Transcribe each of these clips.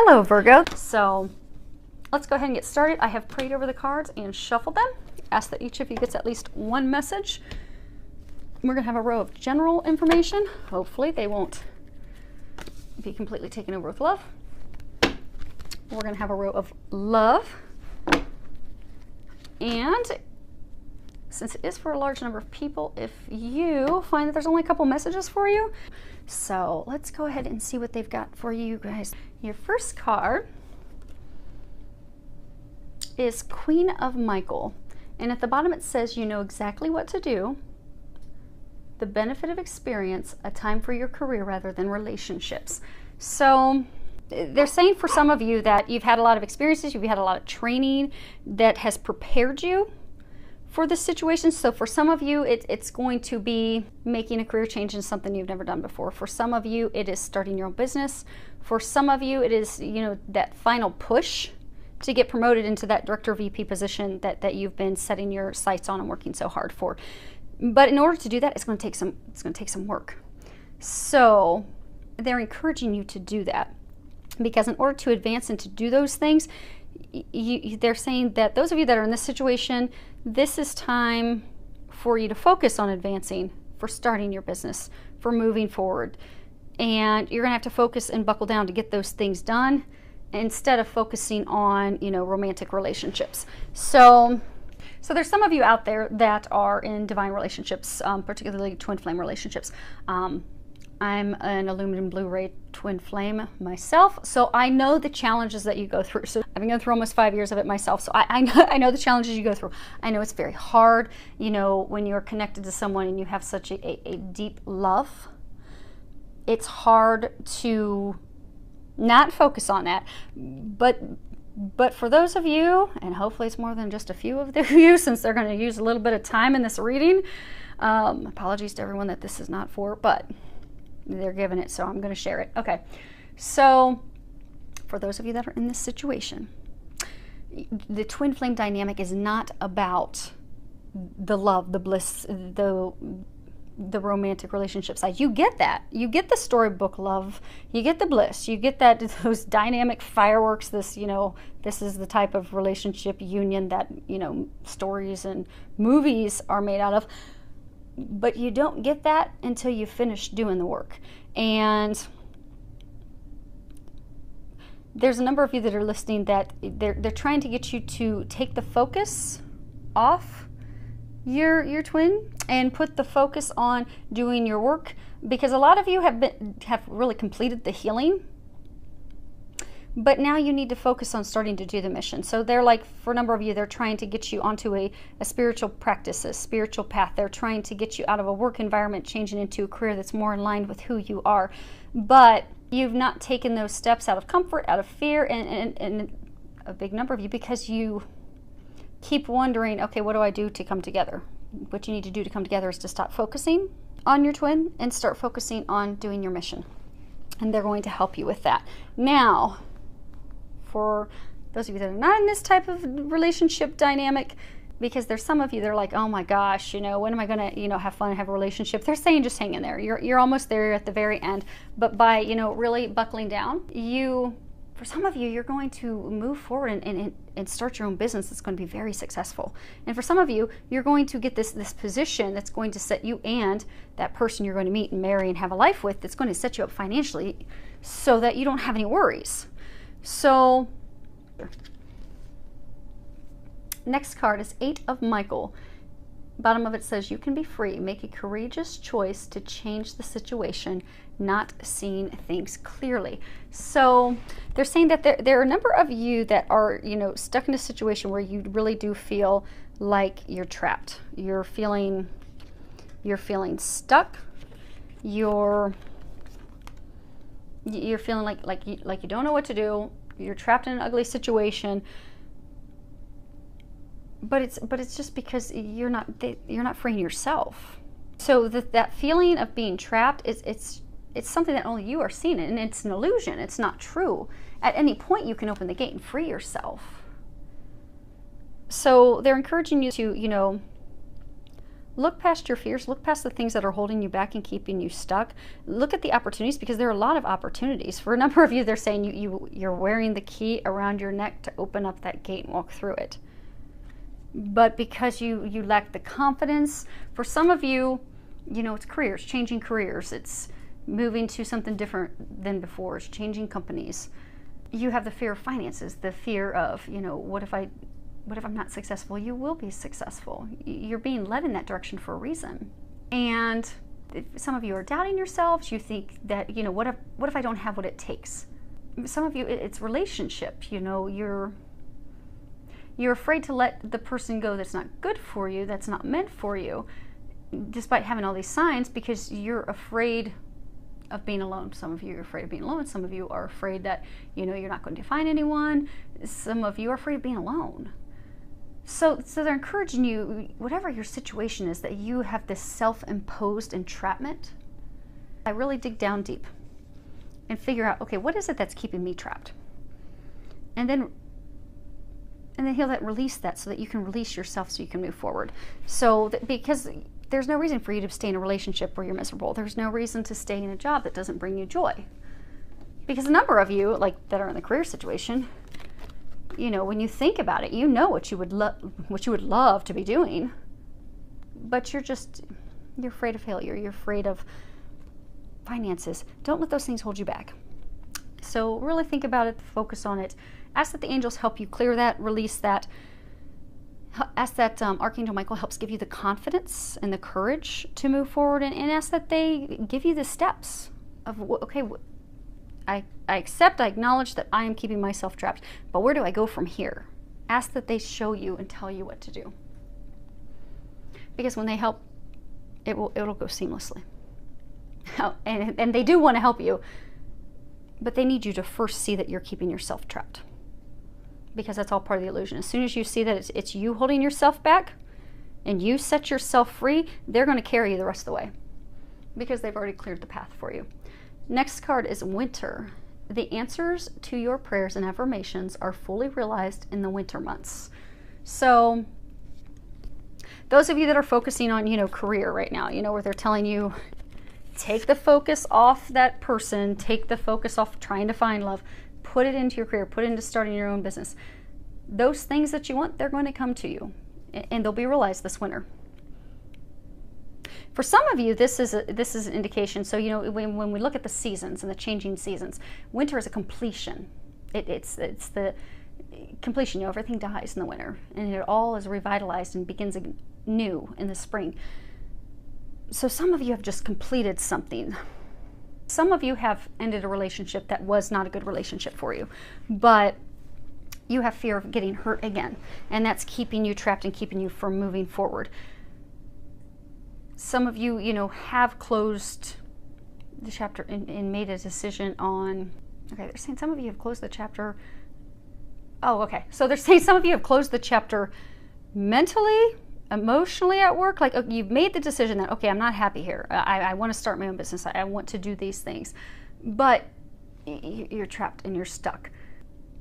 Hello, Virgo. So let's go ahead and get started. I have prayed over the cards and shuffled them. Ask that each of you gets at least one message. We're going to have a row of general information. Hopefully they won't be completely taken over with love. We're going to have a row of love. And since it is for a large number of people, if you find that there's only a couple messages for you, so let's go ahead and see what they've got for you guys. Your first card is Queen of Michael. And at the bottom it says, you know exactly what to do, the benefit of experience, a time for your career rather than relationships. So they're saying for some of you that you've had a lot of experiences, you've had a lot of training that has prepared you for this situation. So for some of you, it's going to be making a career change in something you've never done before. For some of you, it is starting your own business. For some of you, it is, you know, that final push to get promoted into that director VP position that you've been setting your sights on and working so hard for. But in order to do that, it's going to take some work. So they're encouraging you to do that, because in order to advance and to do those things, they're saying that those of you that are in this situation, this is time for you to focus on advancing, for starting your business, for moving forward. And you're going to have to focus and buckle down to get those things done instead of focusing on, you know, romantic relationships. So there's some of you out there that are in divine relationships, particularly twin flame relationships. I'm an aluminum blue ray twin flame myself, so I know the challenges that you go through. So I've been going through almost 5 years of it myself, so I know the challenges you go through. I know it's very hard, you know, when you're connected to someone and you have such a deep love. It's hard to not focus on that, but for those of you, and hopefully it's more than just a few of you, since they're going to use a little bit of time in this reading, apologies to everyone that this is not for, but they're giving it, so I'm going to share it. Okay, so for those of you that are in this situation, the twin flame dynamic is not about the love, the bliss, the romantic relationship side. You get that. You get the storybook love. You get the bliss. You get that, those dynamic fireworks. This, you know, this is the type of relationship union that, you know, stories and movies are made out of. But you don't get that until you finish doing the work. And there's a number of you that are listening that they're trying to get you to take the focus off your twin and put the focus on doing your work, because a lot of you have really completed the healing, but now you need to focus on starting to do the mission. So they're like, for a number of you, they're trying to get you onto a spiritual practice, a spiritual path. They're trying to get you out of a work environment, changing into a career that's more in line with who you are. But you've not taken those steps out of comfort, out of fear, and a big number of you, because you keep wondering, okay, what do I do to come together? What you need to do to come together is to stop focusing on your twin and start focusing on doing your mission. And they're going to help you with that. Now, for those of you that are not in this type of relationship dynamic, because there's some of you that are like, oh my gosh, you know, when am I going to, you know, have fun and have a relationship? They're saying just hang in there. You're almost there, you're at the very end. But by, you know, really buckling down, for some of you, you're going to move forward and start your own business that's going to be very successful. And for some of you, you're going to get this position that's going to set you and that person you're going to meet and marry and have a life with, that's going to set you up financially so that you don't have any worries. So next card is 8 of Michael. Bottom of it says, you can be free. Make a courageous choice to change the situation, not seeing things clearly. So they're saying that there are a number of you that are, you know, stuck in a situation where you really do feel like you're trapped. You're feeling stuck. You're feeling like you don't know what to do. You're trapped in an ugly situation. But it's just because you're not freeing yourself. So that feeling of being trapped it's something that only you are seeing, and it's an illusion. It's not true. At any point you can open the gate and free yourself. So they're encouraging you to, you know, Look past your fears, look past the things that are holding you back and keeping you stuck. Look at the opportunities, because there are a lot of opportunities. For a number of you, they're saying you're wearing the key around your neck to open up that gate and walk through it. But because you lack the confidence, for some of you, it's careers, changing careers. It's moving to something different than before. It's changing companies. You have the fear of finances, the fear of, what if I'm not successful? You will be successful. You're being led in that direction for a reason. And some of you are doubting yourselves. You think that, what if I don't have what it takes? Some of you, it's relationship. You're afraid to let the person go that's not good for you, that's not meant for you, despite having all these signs, because you're afraid of being alone. Some of you are afraid of being alone. Some of you are afraid that, you're not going to find anyone. Some of you are afraid of being alone. So they're encouraging you, whatever your situation is, that you have this self-imposed entrapment. I really dig down deep and figure out, okay, what is it that's keeping me trapped? And then he'll release that so that you can release yourself so you can move forward. So because there's no reason for you to stay in a relationship where you're miserable. There's no reason to stay in a job that doesn't bring you joy. Because a number of you, that are in the career situation, when you think about it, what you would love to be doing, but you're afraid of failure. You're afraid of finances. Don't let those things hold you back. So really think about it, focus on it. Ask that the angels help you clear that, release that. Ask that Archangel Michael helps give you the confidence and the courage to move forward, and ask that they give you the steps of, okay, I accept, I acknowledge that I am keeping myself trapped, but where do I go from here? Ask that they show you and tell you what to do. Because when they help, it'll go seamlessly. And they do want to help you, but they need you to first see that you're keeping yourself trapped. Because that's all part of the illusion. As soon as you see that it's you holding yourself back and you set yourself free, they're going to carry you the rest of the way, because they've already cleared the path for you. Next card is winter. The answers to your prayers and affirmations are fully realized in the winter months. So those of you that are focusing on, career right now, where they're telling you, take the focus off that person, take the focus off trying to find love, put it into your career, put it into starting your own business. Those things that you want, they're going to come to you, and they'll be realized this winter. For some of you, this is an indication. So, when we look at the seasons and the changing seasons, winter is a completion. It's the completion. Everything dies in the winter, and it all is revitalized and begins new in the spring. So some of you have just completed something. Some of you have ended a relationship that was not a good relationship for you, but you have fear of getting hurt again, and that's keeping you trapped and keeping you from moving forward. Some of you, have closed the chapter and made a decision on, okay, they're saying some of you have closed the chapter. Oh, okay. So they're saying some of you have closed the chapter mentally, emotionally at work. You've made the decision that, okay, I'm not happy here. I want to start my own business. I want to do these things, but you're trapped and you're stuck.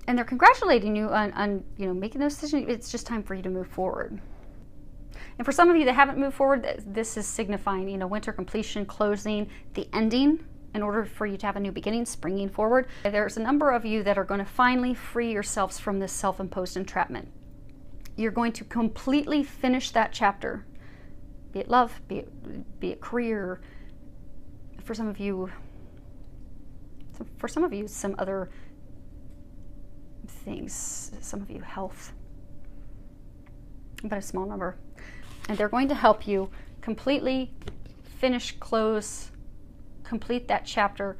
And they're congratulating you on making those decisions. It's just time for you to move forward. And for some of you that haven't moved forward, this is signifying, winter completion, closing, the ending, in order for you to have a new beginning, springing forward. There's a number of you that are going to finally free yourselves from this self-imposed entrapment. You're going to completely finish that chapter, be it love, be it career. For some of you, some other things. Some of you, health, but a small number. And they're going to help you completely finish, close, complete that chapter,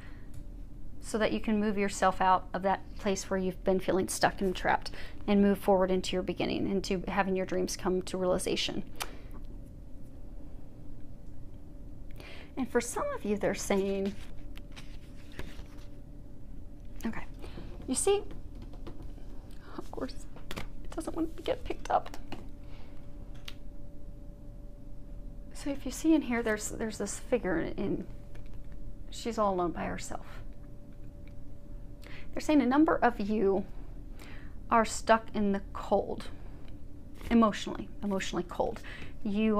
so that you can move yourself out of that place where you've been feeling stuck and trapped, and move forward into your beginning, into having your dreams come to realization. And for some of you, they're saying, okay, you see, of course, it doesn't want to get picked up. So if you see in here, there's this figure, and she's all alone by herself. They're saying a number of you are stuck in the cold, emotionally cold. You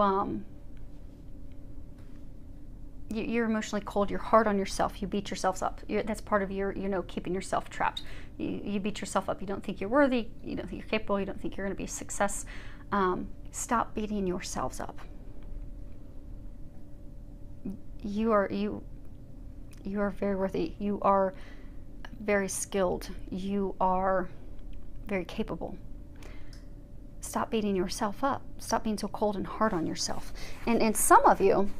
you're emotionally cold, you're hard on yourself, you beat yourselves up. That's part of your, keeping yourself trapped. You beat yourself up, you don't think you're worthy, you don't think you're capable, you don't think you're going to be a success. Stop beating yourselves up. You are very worthy, you are very skilled, you are very capable. Stop beating yourself up. Stop being so cold and hard on yourself. And some of you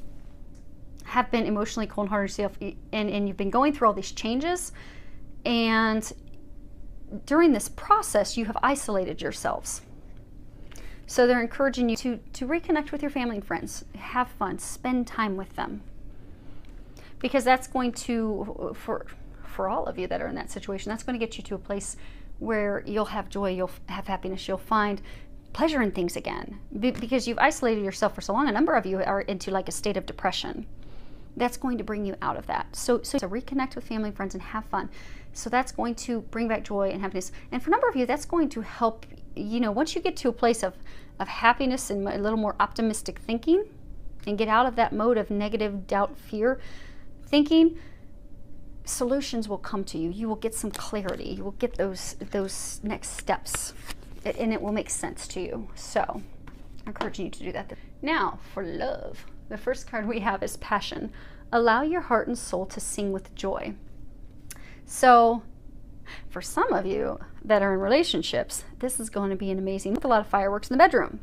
have been emotionally cold and hard on yourself, and you've been going through all these changes, and during this process you have isolated yourselves. So they're encouraging you to reconnect with your family and friends, have fun, spend time with them, because that's going to, for all of you that are in that situation, that's going to get you to a place where you'll have joy, you'll have happiness, you'll find pleasure in things again, because you've isolated yourself for so long. A number of you are into like a state of depression. That's going to bring you out of that. So reconnect with family and friends and have fun. So that's going to bring back joy and happiness. And for a number of you, that's going to help, once you get to a place of happiness and a little more optimistic thinking, and get out of that mode of negative, doubt, fear thinking, solutions will come to you. You will get some clarity. You will get those next steps, and it will make sense to you. So I'm encouraging you to do that. Now for love. The first card we have is passion. Allow your heart and soul to sing with joy. So for some of you that are in relationships, this is going to be an amazing, with a lot of fireworks in the bedroom.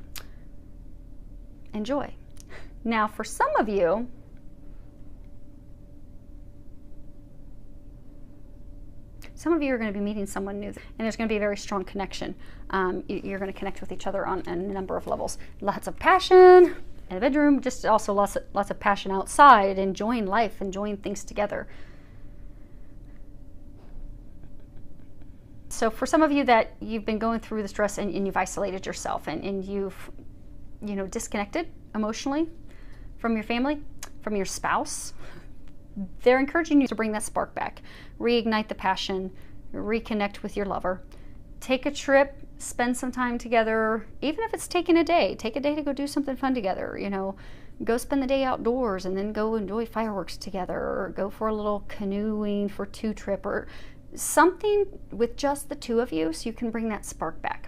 Enjoy. Now for some of you, are going to be meeting someone new, and there's going to be a very strong connection. You're going to connect with each other on a number of levels. Lots of passion in the bedroom, just also lots of passion outside, enjoying life, enjoying things together. So for some of you that you've been going through the stress and you've isolated yourself and you've disconnected emotionally from your family, from your spouse, they're encouraging you to bring that spark back, reignite the passion, reconnect with your lover, take a trip, spend some time together, even if it's taking a day. Take a day to go do something fun together, go spend the day outdoors and then go enjoy fireworks together, or go for a little canoeing for two trip, or something with just the two of you so you can bring that spark back.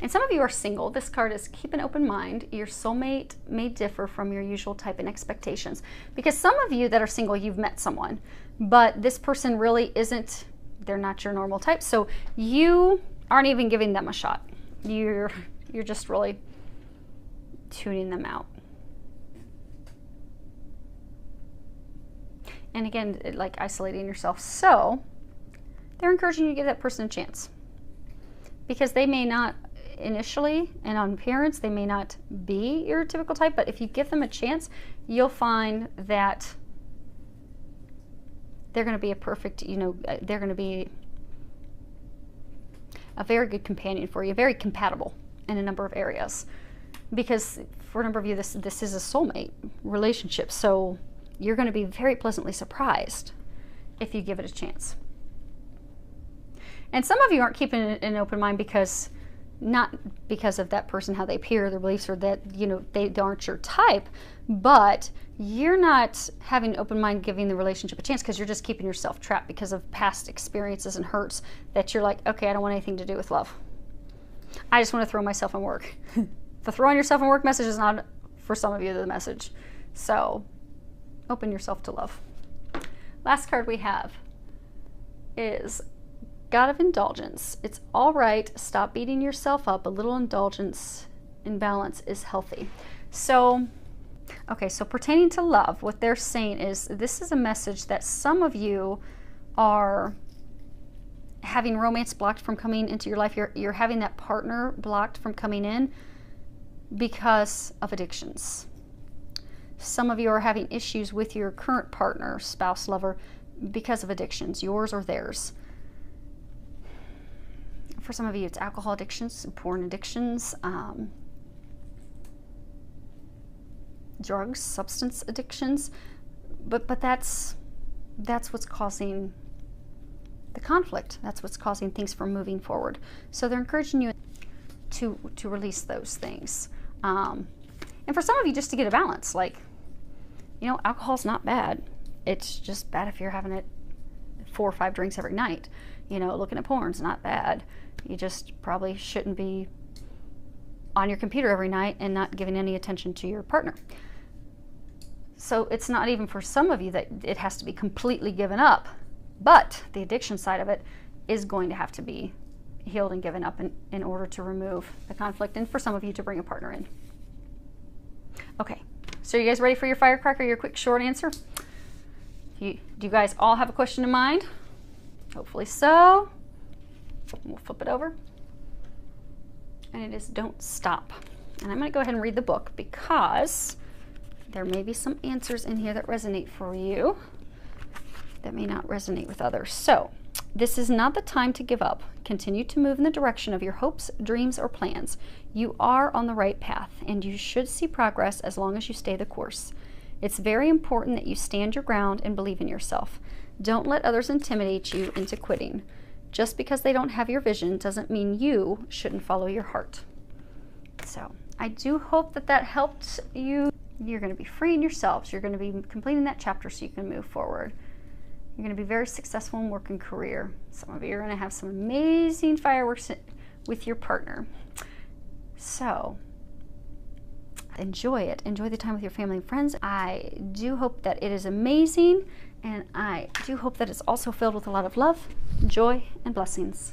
And some of you are single. This card is keep an open mind. Your soulmate may differ from your usual type and expectations. Because some of you that are single, you've met someone, but this person really isn't, they're not your normal type. So you aren't even giving them a shot. You're just really tuning them out. And again, like isolating yourself. So they're encouraging you to give that person a chance, because they may not initially, and on appearance, they may not be your typical type, but if you give them a chance, you'll find that they're going to be a perfect, they're going to be a very good companion for you, very compatible in a number of areas. Because for a number of you, this is a soulmate relationship, so you're going to be very pleasantly surprised if you give it a chance. And some of you aren't keeping an open mind not because of that person, how they appear, their beliefs, or that, they aren't your type, but you're not having an open mind giving the relationship a chance because you're just keeping yourself trapped because of past experiences and hurts that you're like, okay, I don't want anything to do with love. I just want to throw myself in work. The throwing yourself in work message is not, for some of you, the message. So open yourself to love. Last card we have is God of Indulgence. It's all right. Stop beating yourself up. A little indulgence in balance is healthy. So, okay, so pertaining to love, what they're saying is this is a message that some of you are having romance blocked from coming into your life. You're having that partner blocked from coming in because of addictions. Some of you are having issues with your current partner, spouse, lover, because of addictions, yours or theirs. For some of you, it's alcohol addictions, porn addictions, drugs, substance addictions. But that's what's causing the conflict. That's what's causing things from moving forward. So they're encouraging you to release those things. And for some of you, just to get a balance, like You know, alcohol's not bad. It's just bad if you're having it 4 or 5 drinks every night. You know, looking at porn's not bad. You just probably shouldn't be on your computer every night and not giving any attention to your partner. So it's not even for some of you that it has to be completely given up, but the addiction side of it is going to have to be healed and given up in order to remove the conflict, and for some of you to bring a partner in. Okay, so you guys ready for your firecracker, your quick short answer? Do you guys all have a question in mind? Hopefully so. We'll flip it over. And it is don't stop. And I'm going to go ahead and read the book because there may be some answers in here that resonate for you that may not resonate with others. So, this is not the time to give up. Continue to move in the direction of your hopes, dreams, or plans. You are on the right path, and you should see progress as long as you stay the course. It's very important that you stand your ground and believe in yourself. Don't let others intimidate you into quitting. Just because they don't have your vision doesn't mean you shouldn't follow your heart. So, I do hope that that helped you. You're going to be freeing yourselves. You're going to be completing that chapter so you can move forward. You're going to be very successful in work and career. Some of you are going to have some amazing fireworks with your partner. So, enjoy it. Enjoy the time with your family and friends. I do hope that it is amazing, and I do hope that it's also filled with a lot of love, joy, and blessings.